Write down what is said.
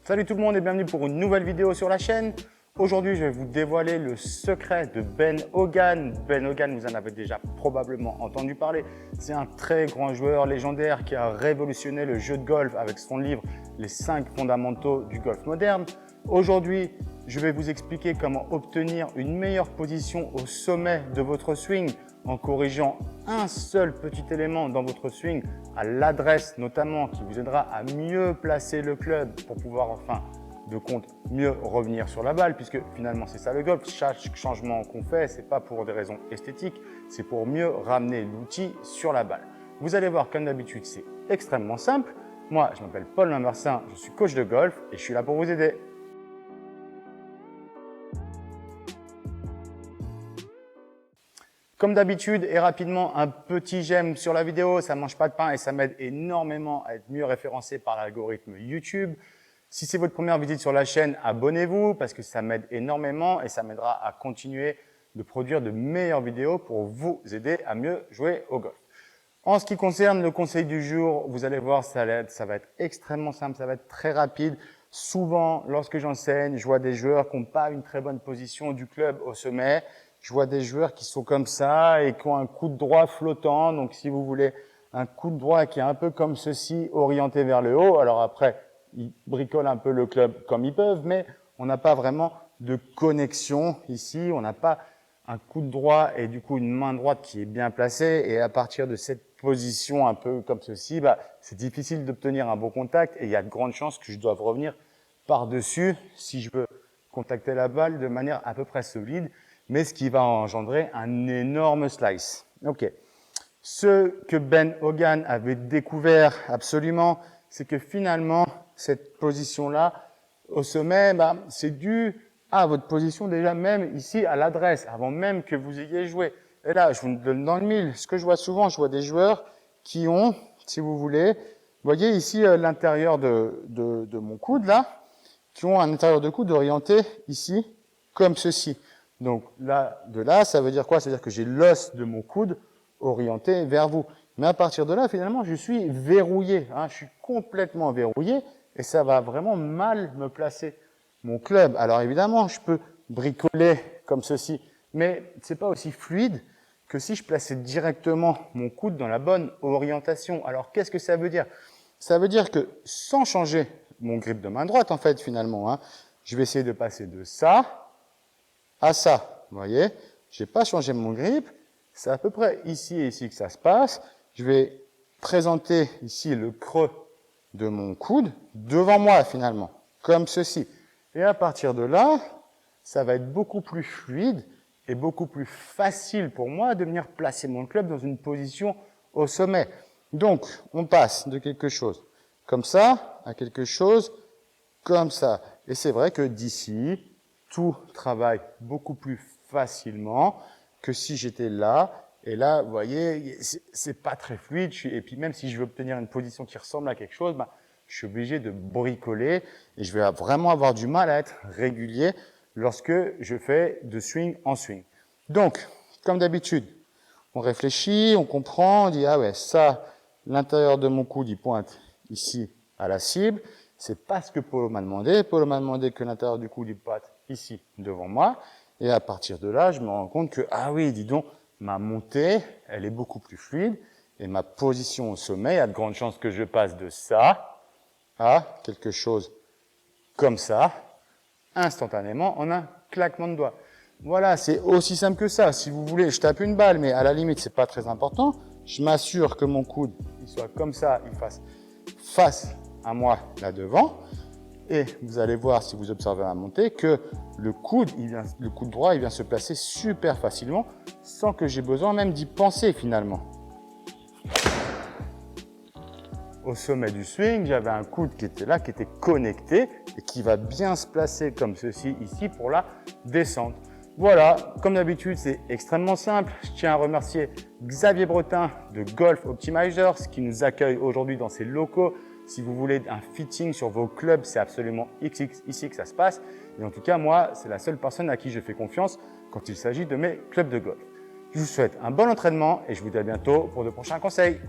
Salut tout le monde et bienvenue pour une nouvelle vidéo sur la chaîne. Aujourd'hui, je vais vous dévoiler le secret de Ben Hogan. Ben Hogan, vous en avez déjà probablement entendu parler. C'est un très grand joueur légendaire qui a révolutionné le jeu de golf avec son livre « Les 5 fondamentaux du golf moderne ». Aujourd'hui, je vais vous expliquer comment obtenir une meilleure position au sommet de votre swing en corrigeant un seul petit élément dans votre swing, à l'adresse notamment, qui vous aidera à mieux placer le club pour pouvoir en fin de compte mieux revenir sur la balle, puisque finalement c'est ça le golf. Chaque changement qu'on fait, c'est pas pour des raisons esthétiques, c'est pour mieux ramener l'outil sur la balle. Vous allez voir, comme d'habitude, c'est extrêmement simple. Moi, je m'appelle Paul Lambersin, je suis coach de golf et je suis là pour vous aider. Comme d'habitude et rapidement, un petit j'aime sur la vidéo, ça ne mange pas de pain et ça m'aide énormément à être mieux référencé par l'algorithme YouTube. Si c'est votre première visite sur la chaîne, abonnez-vous parce que ça m'aide énormément et ça m'aidera à continuer de produire de meilleures vidéos pour vous aider à mieux jouer au golf. En ce qui concerne le conseil du jour, vous allez voir, ça va être extrêmement simple, ça va être très rapide. Souvent, lorsque j'enseigne, je vois des joueurs qui n'ont pas une très bonne position du club au sommet. Je vois des joueurs qui sont comme ça et qui ont un coup de droit flottant. Donc, si vous voulez, un coup de droit qui est un peu comme ceci, orienté vers le haut. Alors après, ils bricolent un peu le club comme ils peuvent, mais on n'a pas vraiment de connexion ici. On n'a pas un coup de droit et du coup une main droite qui est bien placée. Et à partir de cette position un peu comme ceci, c'est difficile d'obtenir un bon contact et il y a de grandes chances que je doive revenir par-dessus si je veux contacter la balle de manière à peu près solide, mais ce qui va engendrer un énorme slice. Ok. Ce que Ben Hogan avait découvert absolument, c'est que finalement, cette position-là, au sommet, c'est dû à votre position déjà même ici à l'adresse, avant même que vous ayez joué. Et là, je vous donne dans le mille. Ce que je vois souvent, je vois des joueurs qui ont, si vous voulez, vous voyez ici l'intérieur de mon coude, là, qui ont un intérieur de coude orienté ici, comme ceci. Donc là, de là, ça veut dire quoi? Ça veut dire que j'ai l'os de mon coude orienté vers vous. Mais à partir de là, finalement, je suis verrouillé. Je suis complètement verrouillé et ça va vraiment mal me placer mon club. Alors évidemment, je peux bricoler comme ceci, mais c'est pas aussi fluide que si je plaçais directement mon coude dans la bonne orientation. Alors qu'est-ce que ça veut dire? Ça veut dire que sans changer mon grip de main droite, en fait, finalement, je vais essayer de passer de ça à ça. Vous voyez, je n'ai pas changé mon grip. C'est à peu près ici et ici que ça se passe. Je vais présenter ici le creux de mon coude devant moi, finalement, comme ceci. Et à partir de là, ça va être beaucoup plus fluide et beaucoup plus facile pour moi de venir placer mon club dans une position au sommet. Donc, on passe de quelque chose comme ça à quelque chose comme ça. Et c'est vrai que d'ici, tout travaille beaucoup plus facilement que si j'étais là. Et là, vous voyez, c'est pas très fluide. Et puis même si je veux obtenir une position qui ressemble à quelque chose, je suis obligé de bricoler et je vais vraiment avoir du mal à être régulier lorsque je fais de swing en swing. Donc, comme d'habitude, on réfléchit, on comprend, on dit, ah ouais, ça, l'intérieur de mon coude, il pointe ici à la cible. C'est pas ce que Paulo m'a demandé. Paulo m'a demandé que l'intérieur du coude, il pointe ici devant moi. Et à partir de là, je me rends compte que, ah oui, dis donc, ma montée, elle est beaucoup plus fluide. Et ma position au sommet, il y a de grandes chances que je passe de ça à quelque chose comme ça, instantanément, en un claquement de doigts. Voilà, c'est aussi simple que ça. Si vous voulez, je tape une balle, mais à la limite, c'est pas très important. Je m'assure que mon coude, il soit comme ça, il fasse face à moi là devant. Et vous allez voir, si vous observez la montée, que le coude droit, il vient se placer super facilement, sans que j'ai besoin même d'y penser finalement. Au sommet du swing, j'avais un coude qui était là, qui était connecté et qui va bien se placer comme ceci ici pour la descente. Voilà, comme d'habitude, c'est extrêmement simple. Je tiens à remercier Xavier Bretin de Golf Optimizers qui nous accueille aujourd'hui dans ses locaux. Si vous voulez un fitting sur vos clubs, c'est absolument ici que ça se passe. Et en tout cas, moi, c'est la seule personne à qui je fais confiance quand il s'agit de mes clubs de golf. Je vous souhaite un bon entraînement et je vous dis à bientôt pour de prochains conseils.